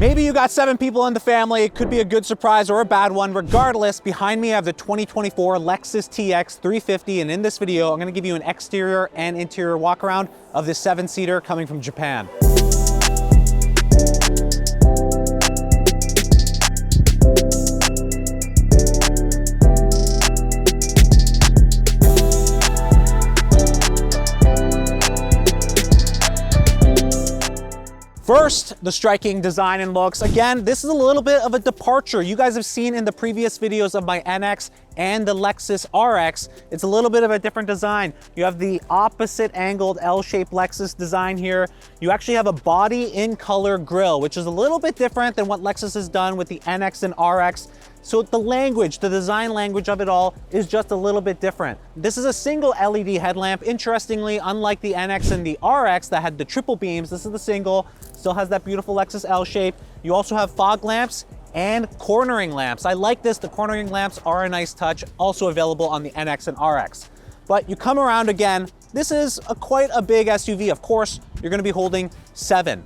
Maybe you got 7 people in the family. It could be a good surprise or a bad one. Regardless, behind me I have the 2024 Lexus TX350, and in this video, I'm gonna give you an exterior and interior walk around of this 7-seater coming from Japan. First, the striking design and looks. Again, this is a little bit of a departure. You guys have seen in the previous videos of my NX and the Lexus RX, it's a little bit of a different design. You have the opposite angled L-shaped Lexus design here. You actually have a body in color grille, which is a little bit different than what Lexus has done with the NX and RX. So the language, the design language of it all is just a little bit different. This is a single LED headlamp. Interestingly, unlike the NX and the RX that had the triple beams, this is the single, still has that beautiful Lexus L shape. You also have fog lamps and cornering lamps. I like this, the cornering lamps are a nice touch, also available on the NX and RX. But you come around again, this is quite a big SUV. Of course, you're gonna be holding 7.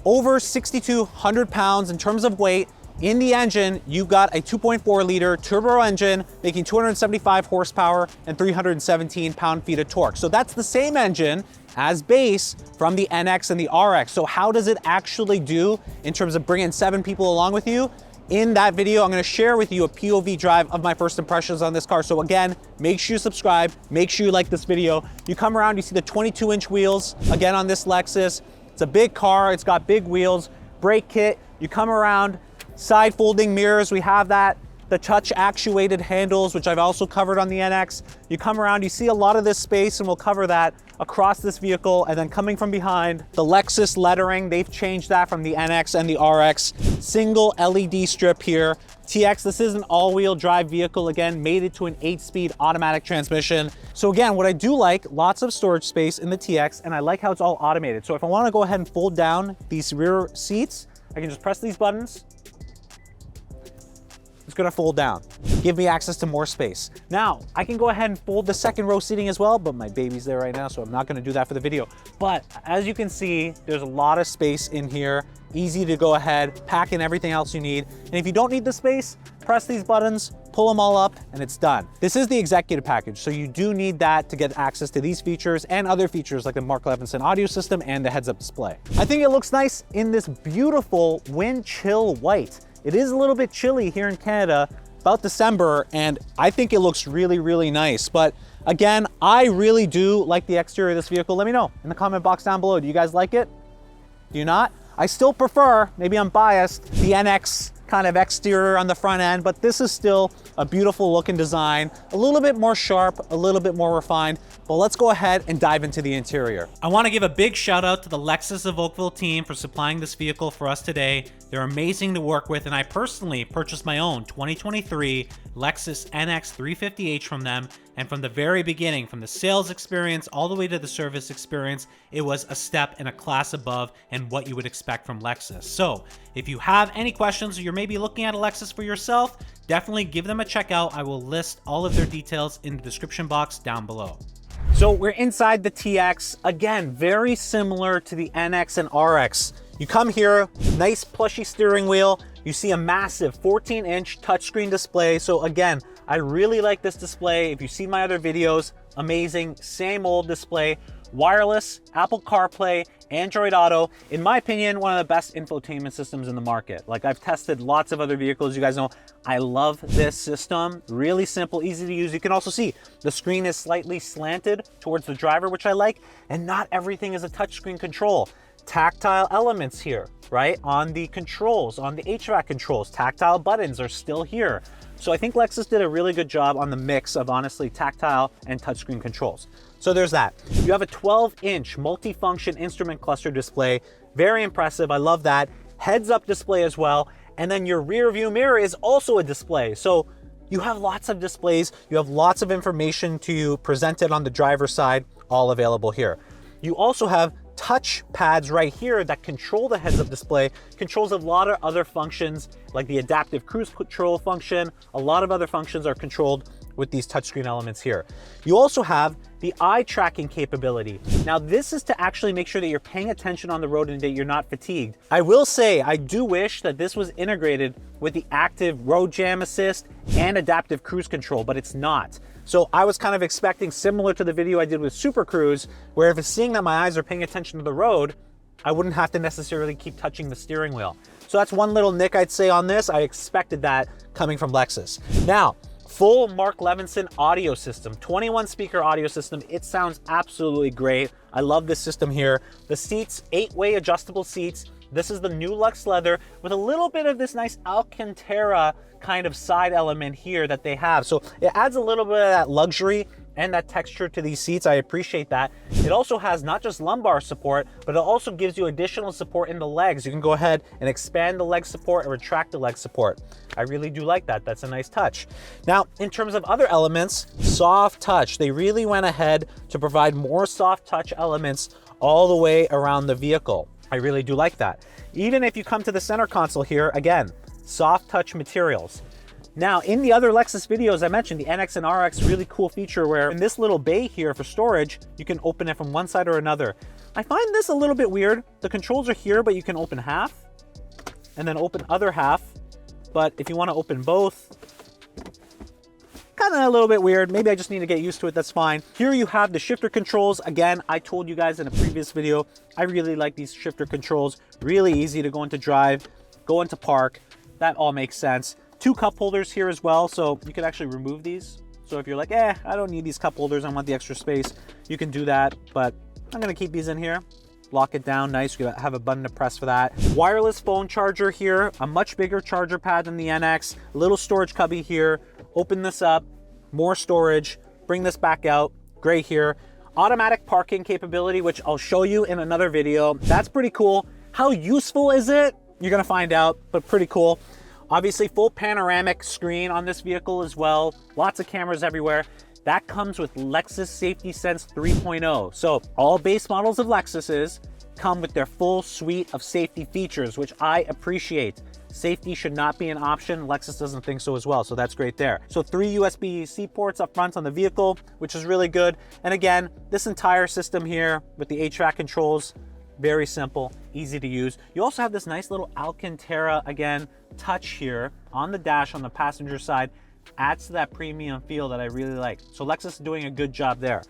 Over 6,200 pounds in terms of weight. In the engine, you've got a 2.4 liter turbo engine making 275 horsepower and 317 pound-feet of torque. So that's the same engine as base from the NX and the RX. So how does it actually do in terms of bringing 7 people along with you? In that video, I'm gonna share with you a POV drive of my first impressions on this car. So again, make sure you subscribe, make sure you like this video. You come around, you see the 22-inch wheels, again on this Lexus. It's a big car, it's got big wheels, brake kit. You come around, side folding mirrors, we have that. The touch actuated handles, which I've also covered on the NX. You come around, you see a lot of this space, and we'll cover that across this vehicle. And then coming from behind, the Lexus lettering, they've changed that from the NX and the RX. Single LED strip here. TX, this is an all-wheel drive vehicle, again, made it to an 8-speed automatic transmission. So again, what I do like, lots of storage space in the TX, and I like how it's all automated. So if I wanna go ahead and fold down these rear seats, I can just press these buttons. It's gonna fold down, give me access to more space. Now, I can go ahead and fold the second row seating as well, but my baby's there right now, so I'm not gonna do that for the video. But as you can see, there's a lot of space in here, easy to go ahead, pack in everything else you need. And if you don't need the space, press these buttons, pull them all up, and it's done. This is the executive package, so you do need that to get access to these features and other features like the Mark Levinson audio system and the heads-up display. I think it looks nice in this beautiful wind chill white. It is a little bit chilly here in Canada, about December, and I think it looks really, really nice. But again, I really do like the exterior of this vehicle. Let me know in the comment box down below. Do you guys like it? Do you not? I still prefer, maybe I'm biased, the NX kind of exterior on the front end, but this is still a beautiful looking design, a little bit more sharp, a little bit more refined. But let's go ahead and dive into the interior. I want to give a big shout out to the Lexus of Oakville team for supplying this vehicle for us today. They're amazing to work with, and I personally purchased my own 2023 Lexus NX 350h from them. And from the very beginning, from the sales experience all the way to the service experience, it was a step and a class above and what you would expect from Lexus. So if you have any questions or you're maybe looking at a Lexus for yourself, definitely give them a check out. I will list all of their details in the description box down below. So we're inside the TX, again, very similar to the NX and RX. You come here, nice plushy steering wheel. You see a massive 14-inch touchscreen display. So again, I really like this display. If you see my other videos, amazing, same old display. Wireless, Apple CarPlay, Android Auto. In my opinion, one of the best infotainment systems in the market. Like, I've tested lots of other vehicles. You guys know, I love this system. Really simple, easy to use. You can also see the screen is slightly slanted towards the driver, which I like. And not everything is a touchscreen control. Tactile elements here, right? On the controls, on the HVAC controls, tactile buttons are still here. So I think Lexus did a really good job on the mix of, honestly, tactile and touchscreen controls. So there's that. You have a 12-inch multifunction instrument cluster display. Very impressive, I love that. Heads-up display as well. And then your rear view mirror is also a display. So you have lots of displays. You have lots of information to you presented on the driver's side, all available here. You also have touch pads right here that control the heads-up display, controls a lot of other functions like the adaptive cruise control function. A lot of other functions are controlled with these touchscreen elements here. You also have the eye tracking capability. Now this is to actually make sure that you're paying attention on the road and that you're not fatigued. I will say, I do wish that this was integrated with the active road jam assist and adaptive cruise control, but it's not. So I was kind of expecting, similar to the video I did with Super Cruise, where if it's seeing that my eyes are paying attention to the road, I wouldn't have to necessarily keep touching the steering wheel. So that's one little nick I'd say on this. I expected that coming from Lexus. Now, full Mark Levinson audio system, 21 speaker audio system. It sounds absolutely great. I love this system here. The seats, 8-way adjustable seats. This is the new Lux leather with a little bit of this nice Alcantara kind of side element here that they have. So it adds a little bit of that luxury and that texture to these seats. I appreciate that. It also has not just lumbar support, but it also gives you additional support in the legs. You can go ahead and expand the leg support and retract the leg support. I really do like that. That's a nice touch. Now, in terms of other elements, soft touch. They really went ahead to provide more soft touch elements all the way around the vehicle. I really do like that. Even if you come to the center console here, again, soft touch materials. Now, in the other Lexus videos, I mentioned the NX and RX, really cool feature where in this little bay here for storage, you can open it from one side or another. I find this a little bit weird. The controls are here, but you can open half and then open other half. But if you want to open both, kind of a little bit weird. Maybe I just need to get used to it. That's fine. Here you have the shifter controls. Again, I told you guys in a previous video, I really like these shifter controls. Really easy to go into drive, go into park. That all makes sense. 2 cup holders here as well, so you can actually remove these. So if you're like, I don't need these cup holders, I want the extra space, you can do that. But I'm gonna keep these in here. Lock it down nice. You have a button to press for that. Wireless phone charger here, a much bigger charger pad than the NX, a little storage cubby here. Open this up, more storage, bring this back out, great here. Automatic parking capability, which I'll show you in another video. That's pretty cool. How useful is it? You're gonna find out, but pretty cool. Obviously, full panoramic screen on this vehicle as well. Lots of cameras everywhere. That comes with Lexus Safety Sense 3.0. So all base models of Lexuses come with their full suite of safety features, which I appreciate. Safety should not be an option. Lexus doesn't think so as well, so that's great there. So 3 USB-C ports up front on the vehicle, which is really good. And again, this entire system here with the HVAC controls, very simple, easy to use. You also have this nice little Alcantara, again, touch here on the dash on the passenger side. Adds to that premium feel that I really like. So Lexus is doing a good job there.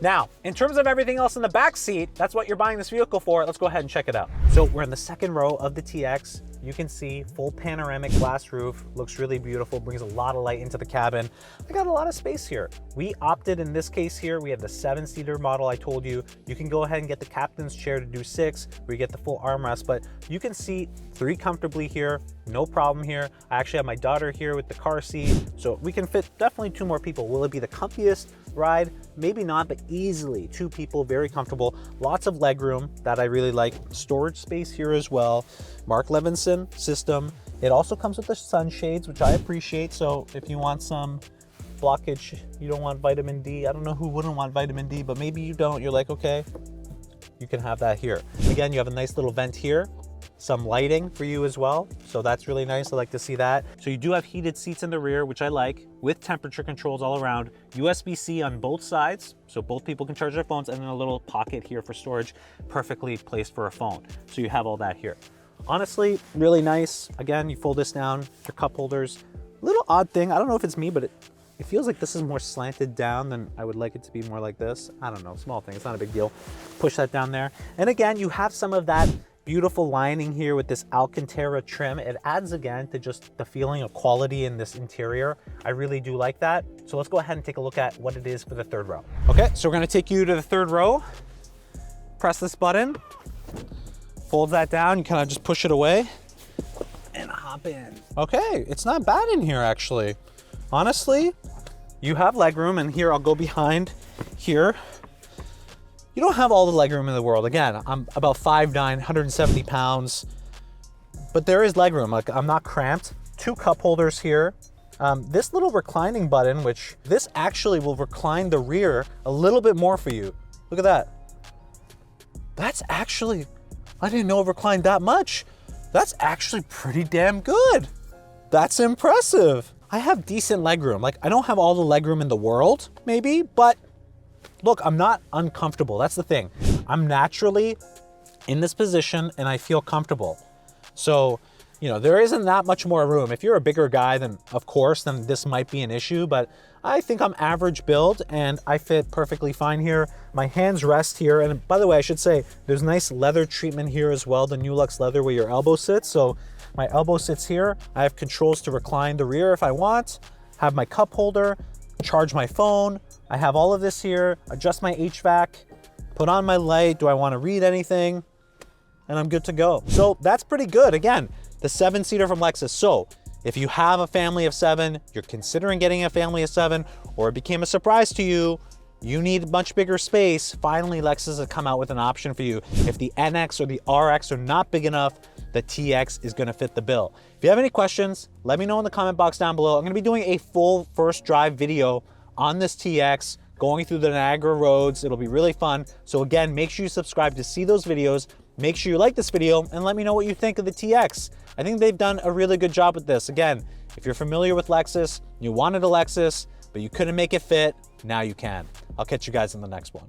Now, in terms of everything else in the back seat, that's what you're buying this vehicle for. Let's go ahead and check it out. So we're in the second row of the TX. You can see full panoramic glass roof, looks really beautiful, brings a lot of light into the cabin. I got a lot of space here. We opted in this case here, we have the 7-seater model I told you. You can go ahead and get the captain's chair to do 6, where you get the full armrest, but you can seat 3 comfortably here, no problem here. I actually have my daughter here with the car seat, so we can fit definitely 2 more people. Will it be the comfiest ride? Maybe not, but easily 2 people, very comfortable. Lots of legroom that I really like. Storage space here as well. Mark Levinson system. It also comes with the sunshades, which I appreciate. So if you want some blockage, you don't want vitamin D. I don't know who wouldn't want vitamin D, but maybe you don't. You're like, okay, you can have that here. Again, you have a nice little vent here. Some lighting for you as well. So that's really nice. I like to see that. So you do have heated seats in the rear, which I like, with temperature controls all around. USB-C on both sides, so both people can charge their phones, and then a little pocket here for storage, perfectly placed for a phone. So you have all that here. Honestly, really nice. Again, you fold this down, your cup holders. Little odd thing, I don't know if it's me, but it feels like this is more slanted down than I would like it to be more like this. I don't know, small thing, it's not a big deal. Push that down there. And again, you have some of that beautiful lining here with this Alcantara trim. It adds again to just the feeling of quality in this interior. I really do like that. So let's go ahead and take a look at what it is for the 3rd row. Okay, so we're gonna take you to the 3rd row. Press this button, fold that down, you kind of just push it away and hop in. Okay, it's not bad in here actually. Honestly, you have legroom, and here I'll go behind here. You don't have all the legroom in the world. Again, I'm about 5'9", 170 pounds, but there is legroom. Like, I'm not cramped. 2 cup holders here. This little reclining button, which this actually will recline the rear a little bit more for you. Look at that. That's actually, I didn't know it reclined that much. That's actually pretty damn good. That's impressive. I have decent legroom. Like, I don't have all the legroom in the world, maybe, but look, I'm not uncomfortable. That's the thing. I'm naturally in this position and I feel comfortable. So, you know, there isn't that much more room. If you're a bigger guy, then of course, then this might be an issue, but I think I'm average build and I fit perfectly fine here. My hands rest here. And by the way, I should say there's nice leather treatment here as well, the New Lux leather where your elbow sits. So my elbow sits here. I have controls to recline the rear if I want, have my cup holder, charge my phone. I have all of this here, adjust my HVAC, put on my light. Do I want to read anything? And I'm good to go. So that's pretty good. Again, the 7-seater from Lexus. So if you have a family of 7, you're considering getting a family of 7, or it became a surprise to you, you need much bigger space, finally Lexus has come out with an option for you. If the NX or the RX are not big enough, the TX is gonna fit the bill. If you have any questions, let me know in the comment box down below. I'm gonna be doing a full first drive video on this TX, going through the Niagara roads. It'll be really fun. So again, make sure you subscribe to see those videos. Make sure you like this video and let me know what you think of the TX. I think they've done a really good job with this. Again, if you're familiar with Lexus, you wanted a Lexus, but you couldn't make it fit, now you can. I'll catch you guys in the next one.